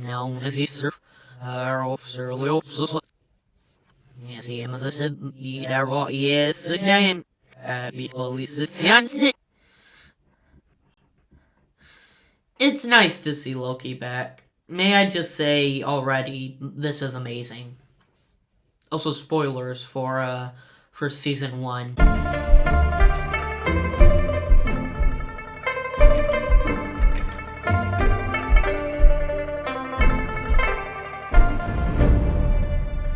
known as his officer Leops. Yes, he must have said, yes, his name, because it's It's nice to see Loki back. May I just say already, this is amazing. Also, spoilers for season 1.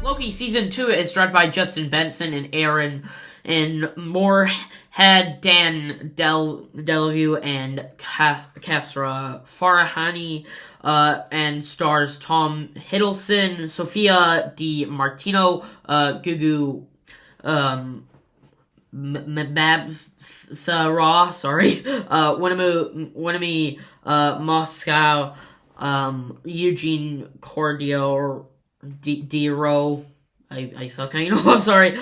Loki season 2 is directed by Justin Benson and Aaron and Moorhead, Dan Delview, and Kasra Farahani, and stars Tom Hiddleston, Sophia Di Martino, Gugu Mabthara, Winami Moscow, Eugene Cordio Dero, I suck, I'm sorry,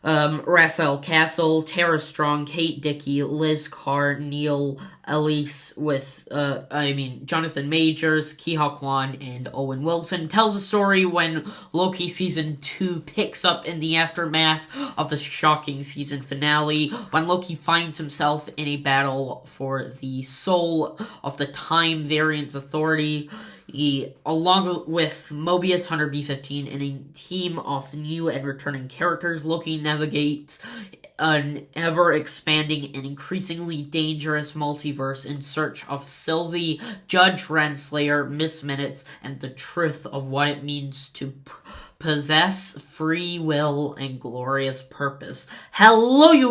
Raphael Castle, Tara Strong, Kate Dickey, Liz Carr, Neil Elise with, Jonathan Majors, Ki-Hwa Kwan, and Owen Wilson. Tells a story when Loki Season 2 picks up in the aftermath of the shocking season finale, when Loki finds himself in a battle for the soul of the Time Variance Authority. Along with Mobius, Hunter B-15, and a team of new and returning characters, Loki navigates an ever-expanding and increasingly dangerous multiverse in search of Sylvie, Judge Renslayer, Miss Minutes, and the truth of what it means to possess free will and glorious purpose. Hello, you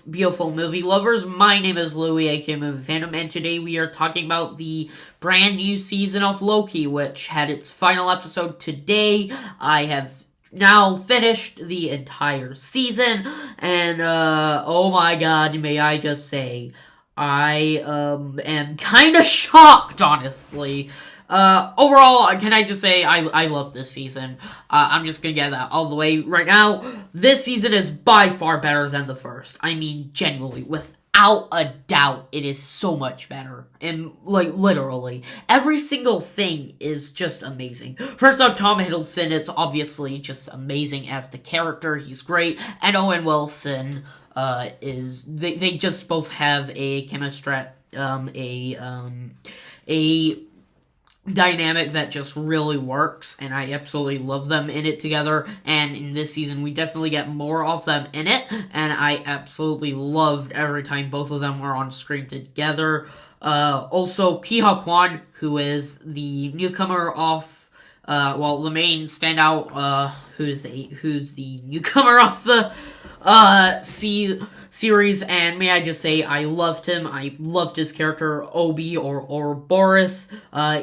beautiful movie lovers. My name is Louie, aka Movie Phantom, and today we are talking about the brand new season of Loki, which had its final episode today. I have now finished the entire season, and oh my god, may I just say, I am kinda shocked, honestly. Overall, can I just say, I love this season. I'm just gonna get that all the way right now. This season is by far better than the first. I mean, genuinely, without a doubt, it is so much better. And, literally, every single thing is just amazing. First up, Tom Hiddleston is obviously just amazing as the character. He's great. And Owen Wilson, they just both have a chemistry, a dynamic that just really works, and I absolutely love them in it together, and in this season we definitely get more of them in it, and I absolutely loved every time both of them were on screen together. Also, Ki-Hwa Kwan, who is the newcomer off, the main standout, who's the newcomer off the, series, and may I just say, I loved him. I loved his character, Obi, or Boris.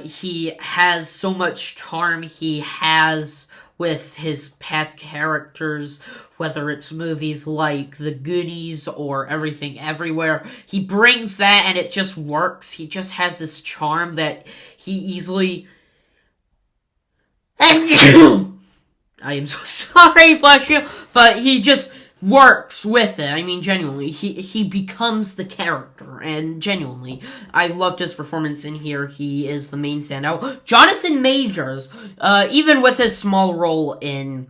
He has so much charm. He has with his past characters, whether it's movies like The Goonies or Everything Everywhere. He brings that, and it just works. He just has this charm that he easily... I am so sorry, bless you, but he just works with it. I mean, genuinely, he becomes the character, and genuinely, I loved his performance in here. He is the main standout. Jonathan Majors, even with his small role in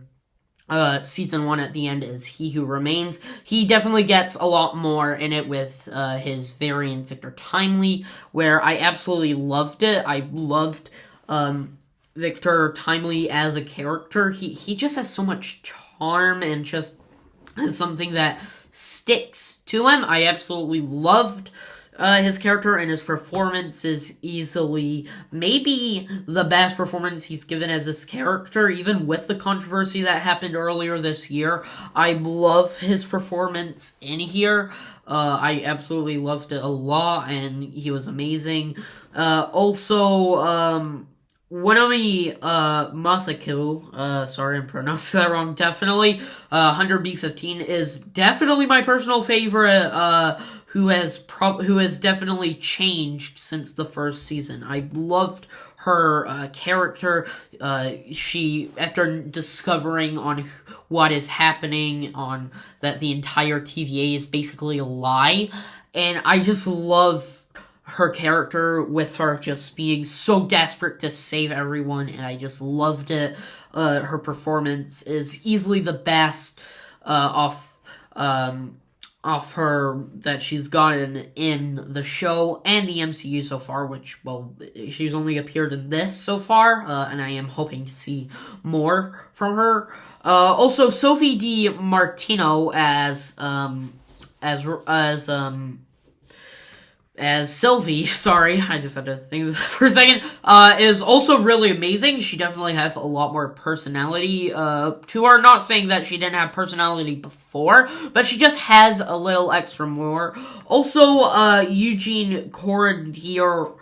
season 1 at the end as He Who Remains, he definitely gets a lot more in it with his variant Victor Timely, where I absolutely loved it. I loved Victor Timely as a character. He just has so much charm and just is something that sticks to him. I absolutely loved his character, and his performance is easily maybe the best performance he's given as this character, even with the controversy that happened earlier this year. I love his performance in here. I absolutely loved it a lot, and he was amazing. Also, Winami Masaku, sorry I'm pronouncing that wrong, definitely, Hunter B-15 is definitely my personal favorite, who has definitely changed since the first season. I loved her, character. She, after discovering on what is happening, on that the entire TVA is basically a lie, and I just love her character, with her just being so desperate to save everyone, and I just loved it. Her performance is easily the best off her that she's gotten in the show and the MCU so far, which, well, she's only appeared in this so far, and I am hoping to see more from her. Also, Sophie Di Martino as Sylvie, sorry, I just had to think of that for a second, is also really amazing. She definitely has a lot more personality, to her. Not saying that she didn't have personality before, but she just has a little extra more. Also, Eugene Corradiro,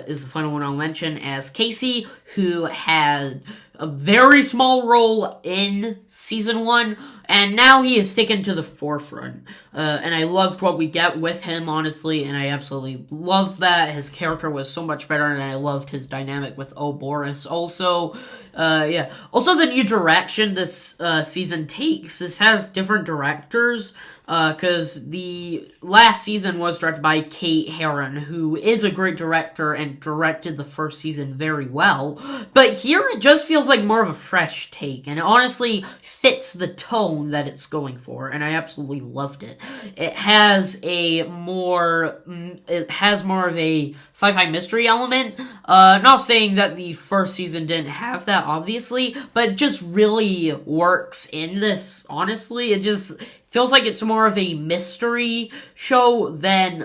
is the final one I'll mention as Casey, who had a very small role in season 1, and now he is taken to the forefront. And I loved what we get with him, honestly, and I absolutely loved that. His character was so much better, and I loved his dynamic with Boris. Also, Also, the new direction this season takes. This has different directors, because the last season was directed by Kate Herron, who is a great director and directed the first season very well. But here it just feels like more of a fresh take, and it honestly fits the tone that it's going for, and I absolutely loved it. It has more of a sci-fi mystery element. Not saying that the first season didn't have that, obviously, but it just really works in this, honestly. It just feels like it's more of a mystery show than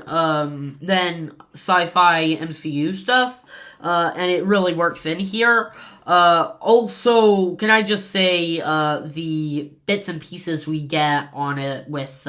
sci-fi MCU stuff, and it really works in here. Also, can I just say, the bits and pieces we get on it with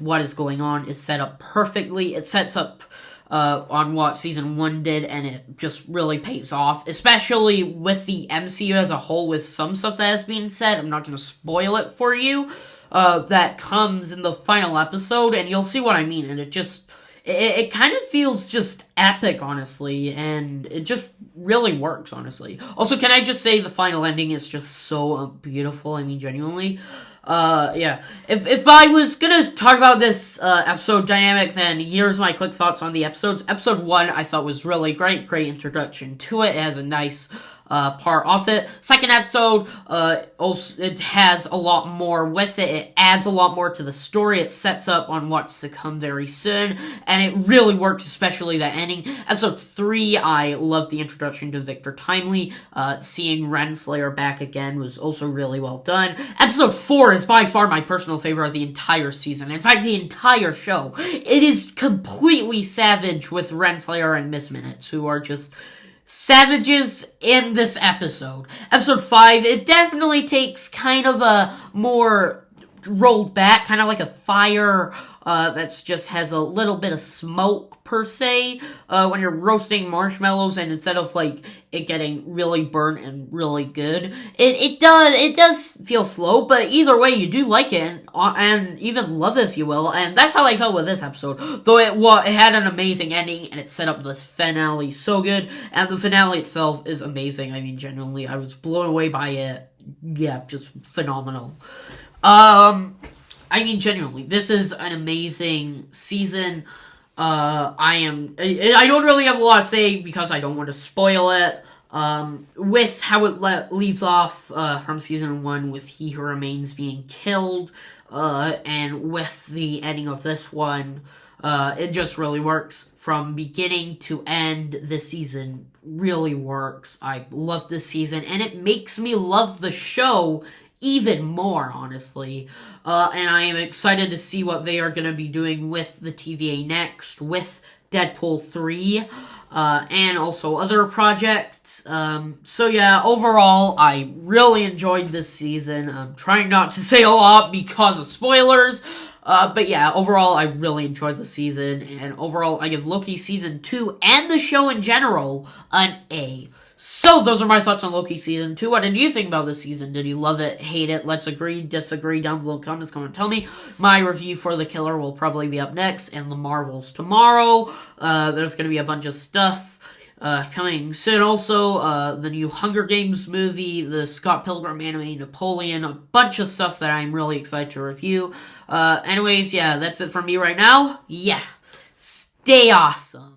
what is going on is set up perfectly. It sets up on what season 1 did, and it just really pays off, especially with the MCU as a whole, with some stuff that has been said. I'm not going to spoil it for you. That comes in the final episode, and you'll see what I mean, and it kind of feels just epic, honestly, and it just really works, honestly. Also, can I just say the final ending is just so beautiful, I mean, genuinely. If I was gonna talk about this, episode dynamic, then here's my quick thoughts on the episodes. Episode 1, I thought was really great introduction to it. It has a nice part off it. Second episode, also, it has a lot more with it. It adds a lot more to the story. It sets up on what's to come very soon, and it really works, especially that ending. Episode 3, I loved the introduction to Victor Timely. Seeing Renslayer back again was also really well done. Episode 4 is by far my personal favorite of the entire season. In fact, the entire show. It is completely savage with Renslayer and Miss Minutes, who are just savages in this episode. Episode 5, it definitely takes kind of a more rolled back, kind of like a fire that's just has a little bit of smoke, per se, when you're roasting marshmallows, and instead of, like, it getting really burnt and really good, it does feel slow, but either way, you do like it, and even love it, if you will, and that's how I felt with this episode, though it had an amazing ending, and it set up this finale so good, and the finale itself is amazing. I mean, genuinely, I was blown away by it. Yeah, just phenomenal. I mean, genuinely, this is an amazing season. I don't really have a lot to say because I don't want to spoil it. With how it leaves off, from season 1 with He Who Remains being killed, and with the ending of this one, it just really works. From beginning to end, this season really works. I love this season, and it makes me love the show even more, honestly. And I am excited to see what they are going to be doing with the TVA next, with Deadpool 3, and also other projects. So yeah, overall, I really enjoyed this season. I'm trying not to say a lot because of spoilers. But yeah, overall, I really enjoyed the season, and overall, I give Loki Season 2 and the show in general an A. So, those are my thoughts on Loki Season 2. What did you think about this season? Did you love it, hate it? Let's agree, disagree down below in the comments. Come and tell me. My review for The Killer will probably be up next, and The Marvels tomorrow. There's gonna be a bunch of stuff coming soon. Also, the new Hunger Games movie, the Scott Pilgrim anime, Napoleon, a bunch of stuff that I'm really excited to review. Anyways, yeah, that's it from me right now. Yeah. Stay awesome.